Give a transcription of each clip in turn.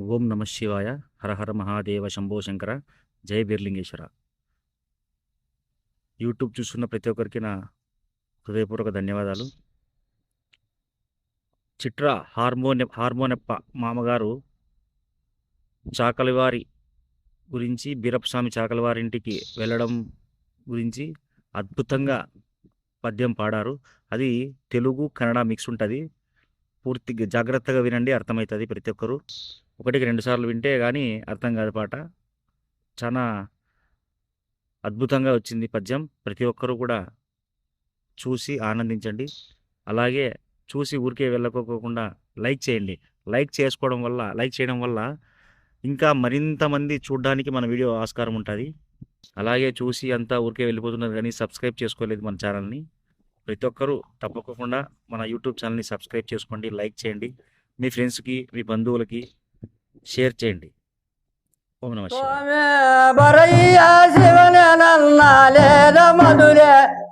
ఓం నమ శివాయ. హర హర మహాదేవ శంభో శంకర. జై బీర్లింగేశ్వర. యూట్యూబ్ చూస్తున్న ప్రతి ఒక్కరికి నా హృదయపూర్వక ధన్యవాదాలు. చిట్రా హార్మోనెప్ప మామగారు చాకలివారి గురించి, బీరప్పస్వామి చాకలివారింటికి వెళ్ళడం గురించి అద్భుతంగా పద్యం పాడారు. అది తెలుగు కన్నడ మిక్స్ ఉంటుంది. పూర్తిగా జాగ్రత్తగా వినండి, అర్థమవుతుంది. ప్రతి ఒక్కరు ఒకటికి 2 సార్లు వింటే కానీ అర్థం కాదు పాట. చాలా అద్భుతంగా వచ్చింది పద్యం. ప్రతి ఒక్కరూ కూడా చూసి ఆనందించండి. అలాగే చూసి ఊరికే వెళ్ళకోకుండా లైక్ చేయండి. లైక్ చేయడం వల్ల ఇంకా మరింత మంది చూడడానికి మన వీడియో ఆస్కారం ఉంటుంది. అలాగే చూసి అంతా ఊరికే వెళ్ళిపోతున్నారు కానీ సబ్స్క్రైబ్ చేసుకోలేదు మన ఛానల్ని. ప్రతి ఒక్కరూ తప్పకుండా మన యూట్యూబ్ ఛానల్ని సబ్స్క్రైబ్ చేసుకోండి, లైక్ చేయండి, మీ ఫ్రెండ్స్కి, మీ బంధువులకి షేర్ చేయండి. ఓం నమః శివాయ.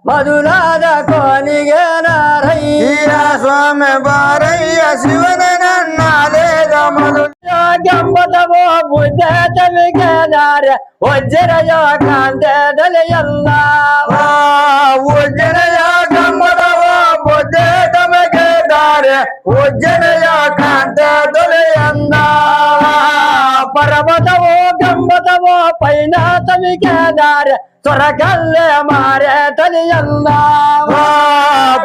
మధురాద కోనిగే నారయ్య స్వామి బారయ్య శివనన్నాలేద గంబతమో బుద్ధమిగే నార వజ్రయ కాంతెదలయల్ల ఉజ్జనయ గంబతమో బుద్ధమిగే దార ఉజ్జనయ కాంతెదలయంద పర్వతమో గంబతమో పైన తమిగే నార సొరగల్లే మారే తలియల్ల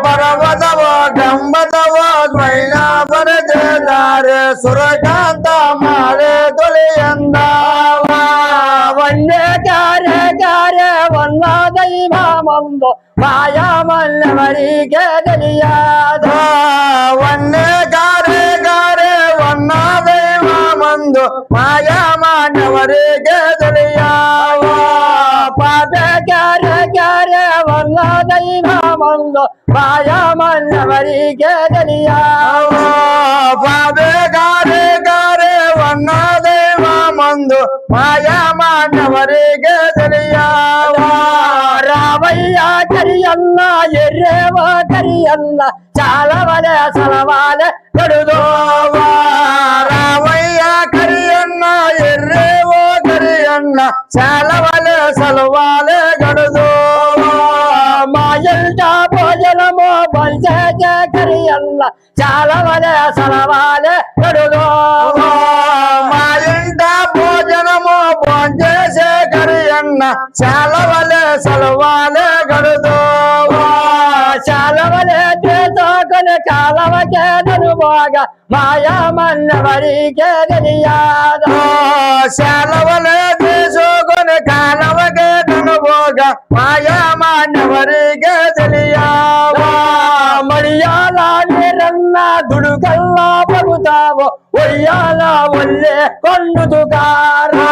పర్వతమో గంబతమో పైన పరదేదార సురకాంత మారే తొలియంద వన్నే కారే కారే వన్న దైవమందు మాయామల్లవరిగే తెలియాద వన్నే గారే గారే వన్న దైవమందు మాయామానవರಿಗೆ తెలియావ పాపే కారే కారే వన్న దైవమందు మాయామల్లవరిగే తెలియావ పాపే గారే గారే వన్న దైవమందు మాయామానవರಿಗೆ తెలియావ రావయ్య కరియన్న ఎర్రేవ కరియన్న చాలా వలే సలవాలే గడుదోవా రావయ్య కరియన్న ఎర్రేవో కరియన్న చాలవలే సలవాలే గడుదో మా ఇంట భోజనము బంచే కరియన్న చాలా వలే సలవాలే గడుదోవా మా ఇంట భోజనము భోంచేసే కరియన్న చాలవలే సలవాలే గడుదో చాలా వలే చేసుకొని కాలవకే ననుభోగా మాయామన్నవరికే తెలియాద చాలవలే తీసుకొని కాలవకే కనుభోగ మాయామానవరిగే తెలియావా మడియాల నీరన్న దుడుగల్లా పగుతావో ఒయ్యాల ఒల్లే కొండుతుగారా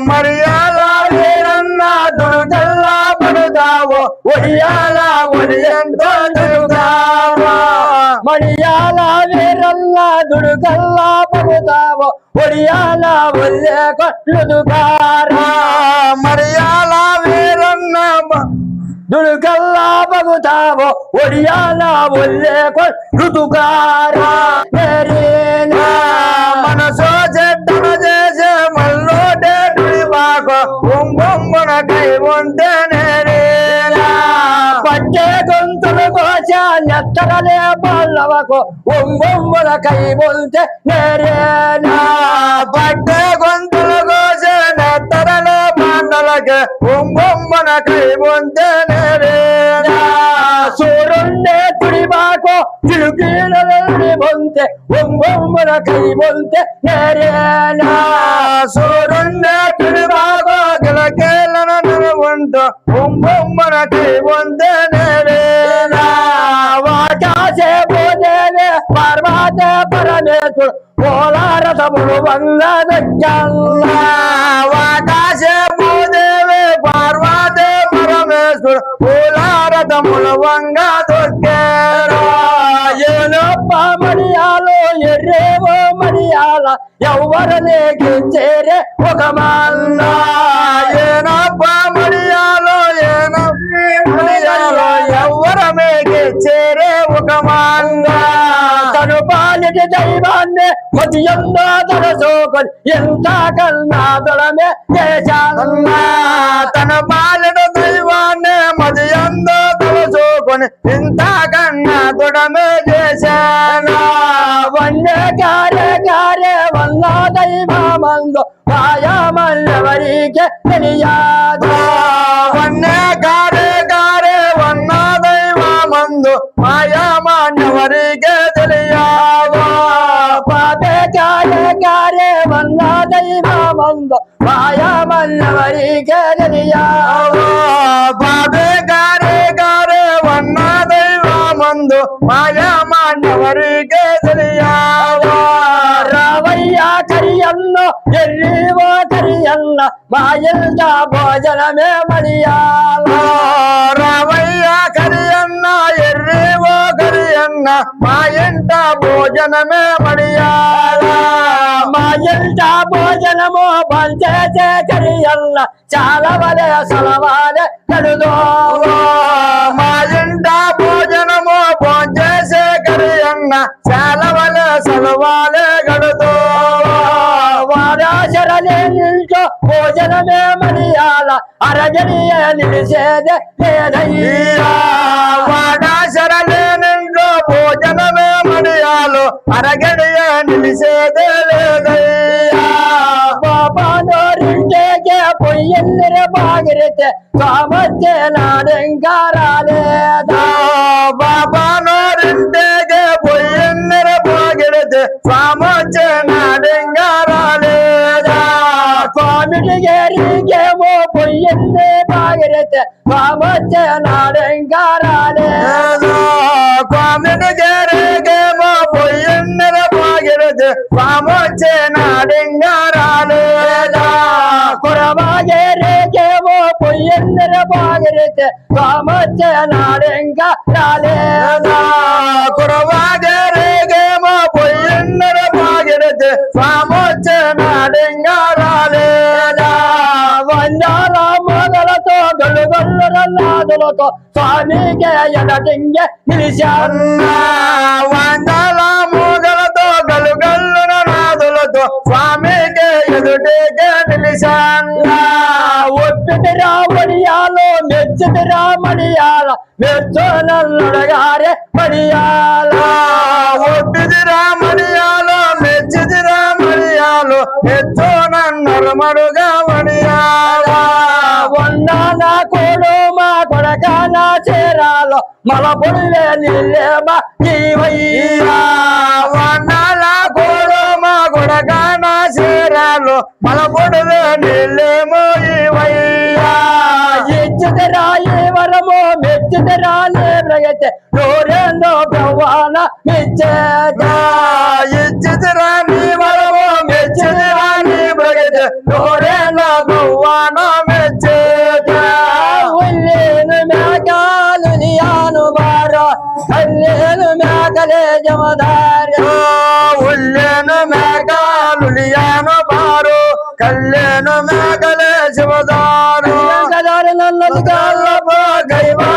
మరియాల వీరన్న దుర్గల్లా పడుతావో ఒడియాల ఒడియంతో దుర్గావా మడియాల వీరన్న దుడుగల్లా పగుతావో ఒడియాల ఒల్లే కొండుతుగారా మరియాల వీరన్న దుడుగల్లా పగుతావో ఒడియాల ఒల్లే కొండుతుగారా మనసో చెడ్డన చేసే మల్లోటే డుడివాకో బొంబొంబున కై ఉంటే నేరేలా పట్టే గొంతులు కోసా నెత్తరలే పల్లవకు ఒంబొమ్మల కై బొంతే నేరేనా పట్టే గొంతులు కోసే నెత్తరలే పాండలకే బొంబొంబున కై ఉంటే నేరేలా సూరుండే తుడిబాకో చిలుకీలీ బొంతే ఒంబొమ్మల కై బొంతే నేరేనా సూరుండే తుడివాగో గిలకేలను నిలువుంటూ బొంబొంబున కై ఉంటే నేరేలా వాకాశే పోదేవే పార్వతే పరమేశ్వరు పోలారథములు వంగదజ్జల్లా వాకాశే భూదేవి పార్వతే పరమేశ్వర పూలారథముల వంగ దొక్కేరా ఏనప్ప మడియాలో ఎర్రేవో మడియాల ఎవ్వరనేకి చేరే ఒక మల్ల ఏనప్ప మడియాలో మడియాలో ఎవ్వరమేకి చేరే ఒక మాంగ తను పాలిటి దైవాన్ని మతియందో తలసోకొని ఎంత కన్నా దొడమే చేశానన్నా తన పాలిన దైవాన్ని మదియందో తలచుకొని ఇంత కన్నా దృఢమే చేశాను వన్నే కార్య వల్ల దైవమందు మాయమల్లెవరికే తెలియదు వన్నే గారే వన్న దైవమందు మాయమాన్యవరికే తెలియదు పాపే కార్య వల్ల దైవమందు మాయమల్లెవరికే తెలియదు బాబే గారే వన్న దైవమందు మాయమాన్యవరికే తెలియదు రావయ్య కరియన్నో ఎల్లివో కరియన్న మాయల్దా భోజనమే మడియాల రావయ్య కరియన్న ఎర్రేవో కరియన్న మా ఇంట భోజనమే మడియాల మాయల్దా భోజనము పంచేసే కరియన్న చాలా వలే సలవాలే కడుదో మా ఇంట భోజనము భోంచేసే కరియన్న చాలా వల సలవాలే గడుతో వారాశరలే నిల్చో భోజనమే మడియాల అరజనియే నిలిసేదే లేదయ్యా వాడాశరలే నిండు భోజనమే మడియాలు అరగడియ నిలిసేదే లేదయ్యా బాబానోరింటేకే పొయ్యెల్లిర బాగిరితే కామచ్చే నాడెంగారాలేదా బాబా నోరింటేగే పొయ్యన్నర బాగిడితే స్వామొచ్చే నాడెంగారాలేదా స్వామిడిగేరికేమో పొయ్యెల్లి బాగిరితే కామచ్చే నాడెంగారాలేదా స్వామిని గేరేగేమో పొయ్యన్నర బాగిడితే స్వామొచ్చే నాడెంగారాలేదా కురవాగేరికేమో పొయ్యెల్లిర బాగిరితే కామచ్చే నాడెంగారాలేదా కురవాగేరేగేమో పొయ్యన్నర బాగిడితే స్వామొచ్చే నాడెంగారాలేదా వందాల మొదలతో గలుగొల్లుల నాదులతో స్వామికే ఎడటింగే నిలిచాన్నా వందల మూగలతో గలుగల్లున నాదులతో స్వామికి ఎదుటికే నిలిచాన్నా ఒప్పిటిరా మడియాలో మెచ్చిటిరా మడియాల మెచ్చోనల్లడగారే మడియాల ఒట్టిదిరా మడియాలో మెచ్చిదిరా మడియాలో మెచ్చో నన్నరు మడుగా మడియాలా వందాన కోడు మా కొడక నా చేరాలో మల పొడివే నిల్లేమా నీవయ్యా వందల కోడు మా గుడక నా చీరాలు మలపొడువే నీళ్ళేమో ఇవయ్యా ఇచ్చితిరా ఈ వరము మెచ్చితిరా నీ ప్రగతి నూరేందో బ్రహ్మాన మెచ్చేత ఇచ్చిదిరా నీ వరము మెచ్చిదిరా నీ ప్రగతి నూరేళ్ళ భగవాన మెచ్చేట ఉల్లేను మేఘాలు నియాను బారో కల్లేను మేఘలే జమదార ఉల్లేను మేఘాలు లియాను బారు కల్లేను మేఘలే శివదారు నన్నది గైవా